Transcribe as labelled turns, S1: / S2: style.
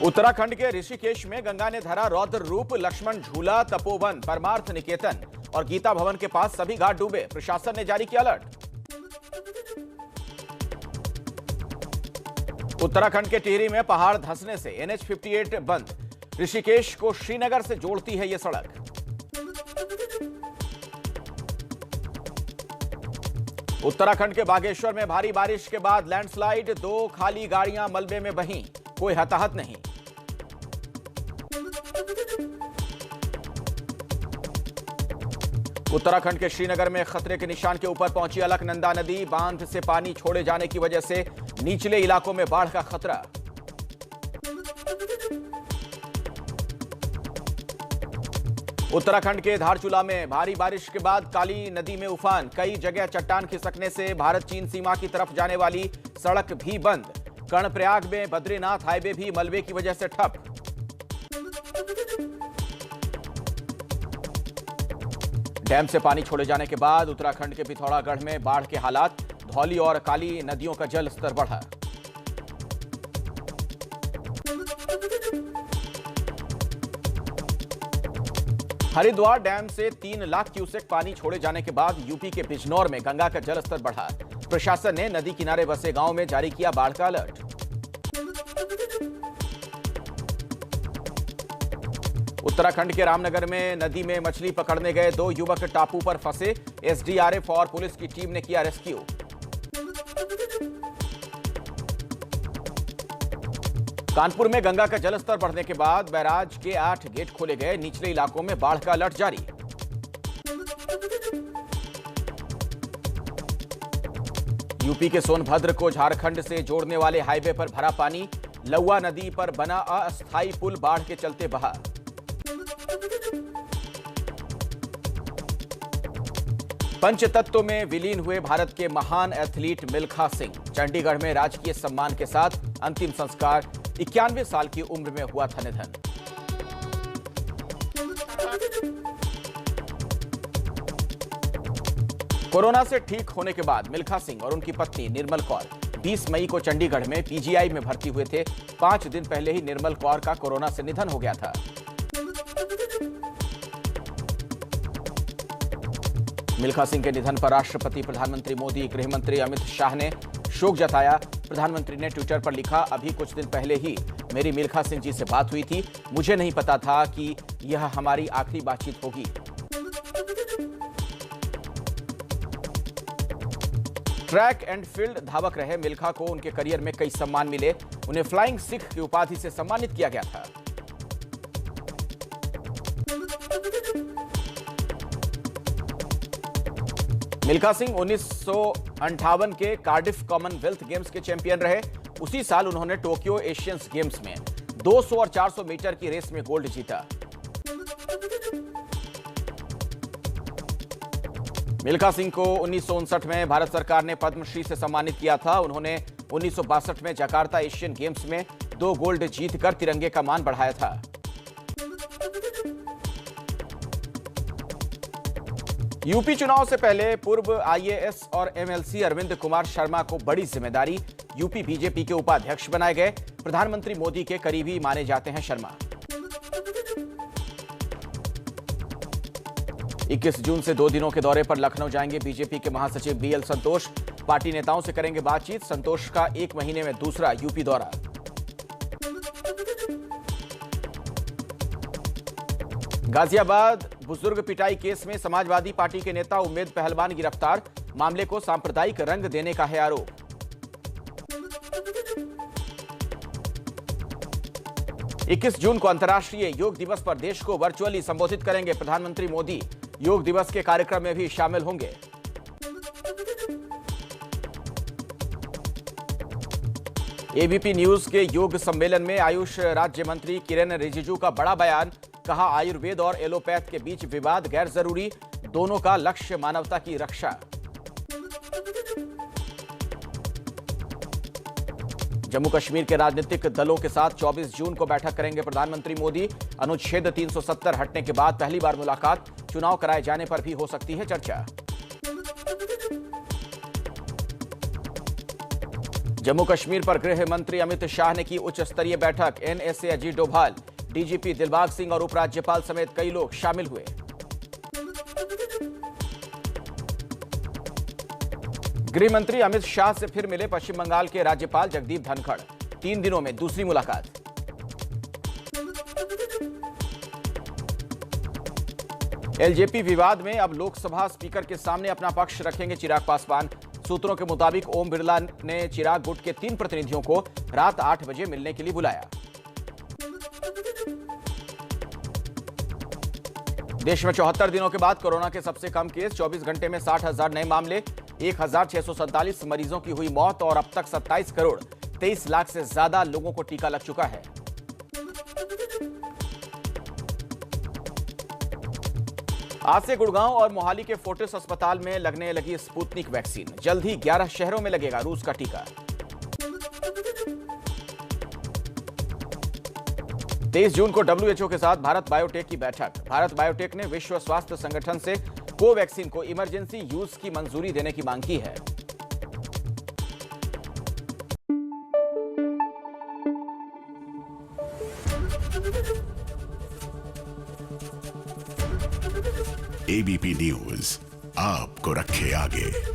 S1: उत्तराखंड के ऋषिकेश में गंगा ने धरा रौद्र रूप। लक्ष्मण झूला, तपोवन, परमार्थ निकेतन और गीता भवन के पास सभी घाट डूबे। प्रशासन ने जारी किया अलर्ट। उत्तराखंड के टिहरी में पहाड़ धंसने से NH-58 बंद। ऋषिकेश को श्रीनगर से जोड़ती है यह सड़क। उत्तराखंड के बागेश्वर में भारी बारिश के बाद लैंडस्लाइड। 2 खाली गाड़ियां मलबे में बहीं, कोई हताहत नहीं। उत्तराखंड के श्रीनगर में खतरे के निशान के ऊपर पहुंची अलकनंदा नदी। बांध से पानी छोड़े जाने की वजह से निचले इलाकों में बाढ़ का खतरा। उत्तराखंड के धारचूला में भारी बारिश के बाद काली नदी में उफान। कई जगह चट्टान खिसकने से भारत चीन सीमा की तरफ जाने वाली सड़क भी बंद। कर्णप्रयाग में बद्रीनाथ हाईवे भी मलबे की वजह से ठप। डैम से पानी छोड़े जाने के बाद उत्तराखंड के पिथौरागढ़ में बाढ़ के हालात। धौली और काली नदियों का जल स्तर बढ़ा। हरिद्वार डैम से 3 लाख क्यूसेक पानी छोड़े जाने के बाद यूपी के बिजनौर में गंगा का जल स्तर बढ़ा। प्रशासन ने नदी किनारे बसे गांव में जारी किया बाढ़ का अलर्ट। उत्तराखंड के रामनगर में नदी में मछली पकड़ने गए 2 युवक टापू पर फंसे। SDRF और पुलिस की टीम ने किया रेस्क्यू। कानपुर में गंगा का जलस्तर बढ़ने के बाद बैराज के 8 गेट खोले गए। निचले इलाकों में बाढ़ का अलर्ट जारी। यूपी के सोनभद्र को झारखंड से जोड़ने वाले हाईवे पर भरा पानी। लौआ नदी पर बना अस्थायी पुल बाढ़ के चलते बहा। पंचतत्व में विलीन हुए भारत के महान एथलीट मिल्खा सिंह। चंडीगढ़ में राजकीय सम्मान के साथ अंतिम संस्कार। 91 साल की उम्र में हुआ था निधन। कोरोना से ठीक होने के बाद मिल्खा सिंह और उनकी पत्नी निर्मल कौर 20 मई को चंडीगढ़ में PGI में भर्ती हुए थे। 5 दिन पहले ही निर्मल कौर का कोरोना से निधन हो गया था। मिल्खा सिंह के निधन पर राष्ट्रपति, प्रधानमंत्री मोदी, गृह मंत्री अमित शाह ने शोक जताया। प्रधानमंत्री ने ट्विटर पर लिखा, अभी कुछ दिन पहले ही मेरी मिल्खा सिंह जी से बात हुई थी। मुझे नहीं पता था कि यह हमारी आखिरी बातचीत होगी। ट्रैक एंड फील्ड धावक रहे मिल्खा को उनके करियर में कई सम्मान मिले। उन्हें फ्लाइंग सिख की उपाधि से सम्मानित किया गया था। मिल्खा सिंह 1958 के कार्डिफ कॉमनवेल्थ गेम्स के चैंपियन रहे। उसी साल उन्होंने टोक्यो एशियंस गेम्स में 200 और 400 मीटर की रेस में गोल्ड जीता। मिल्खा सिंह को 1959 में भारत सरकार ने पद्मश्री से सम्मानित किया था। उन्होंने 1962 में जकार्ता एशियन गेम्स में 2 गोल्ड जीतकर तिरंगे का मान बढ़ाया था। यूपी चुनाव से पहले पूर्व IAS और MLC अरविंद कुमार शर्मा को बड़ी जिम्मेदारी। यूपी बीजेपी के उपाध्यक्ष बनाए गए। प्रधानमंत्री मोदी के करीबी माने जाते हैं शर्मा। 21 जून से 2 दिनों के दौरे पर लखनऊ जाएंगे बीजेपी के महासचिव BL संतोष। पार्टी नेताओं से करेंगे बातचीत। संतोष का 1 महीने में दूसरा यूपी दौरा। गाजियाबाद बुजुर्ग पिटाई केस में समाजवादी पार्टी के नेता उम्मेद पहलवान गिरफ्तार। मामले को सांप्रदायिक रंग देने का है आरोप। इक्कीस जून को अंतर्राष्ट्रीय योग दिवस पर देश को वर्चुअली संबोधित करेंगे प्रधानमंत्री मोदी। योग दिवस के कार्यक्रम में भी शामिल होंगे। ABP न्यूज के योग सम्मेलन में आयुष राज्य मंत्री किरेन रिजिजू का बड़ा बयान। कहा, आयुर्वेद और एलोपैथ के बीच विवाद गैर जरूरी। दोनों का लक्ष्य मानवता की रक्षा। जम्मू कश्मीर के राजनीतिक दलों के साथ 24 जून को बैठक करेंगे प्रधानमंत्री मोदी। अनुच्छेद 370 हटने के बाद पहली बार मुलाकात। चुनाव कराए जाने पर भी हो सकती है चर्चा। जम्मू कश्मीर पर गृह मंत्री अमित शाह ने की उच्च स्तरीय बैठक। एनएसए अजीत डोभाल, डीजीपी दिलबाग सिंह और उपराज्यपाल समेत कई लोग शामिल हुए। गृह मंत्री अमित शाह से फिर मिले पश्चिम बंगाल के राज्यपाल जगदीप धनखड़। 3 दिनों में दूसरी मुलाकात। एलजेपी विवाद में अब लोकसभा स्पीकर के सामने अपना पक्ष रखेंगे चिराग पासवान। सूत्रों के मुताबिक ओम बिरला ने चिराग गुट के 3 प्रतिनिधियों को रात 8 बजे मिलने के लिए बुलाया। देश में 74 दिनों के बाद कोरोना के सबसे कम केस। 24 घंटे में 60,000 नए मामले, 1,647 मरीजों की हुई मौत और अब तक 27 करोड़ 23 लाख से ज्यादा लोगों को टीका लग चुका है। आज से गुड़गांव और मोहाली के फोर्टिस अस्पताल में लगने लगी स्पुतनिक वैक्सीन। जल्द ही 11 शहरों में लगेगा रूस का टीका। 23 जून को डब्ल्यूएचओ के साथ भारत बायोटेक की बैठक। भारत बायोटेक ने विश्व स्वास्थ्य संगठन से कोवैक्सीन को इमरजेंसी यूज की मंजूरी देने की मांग की है।
S2: एबीपी न्यूज आपको रखे आगे।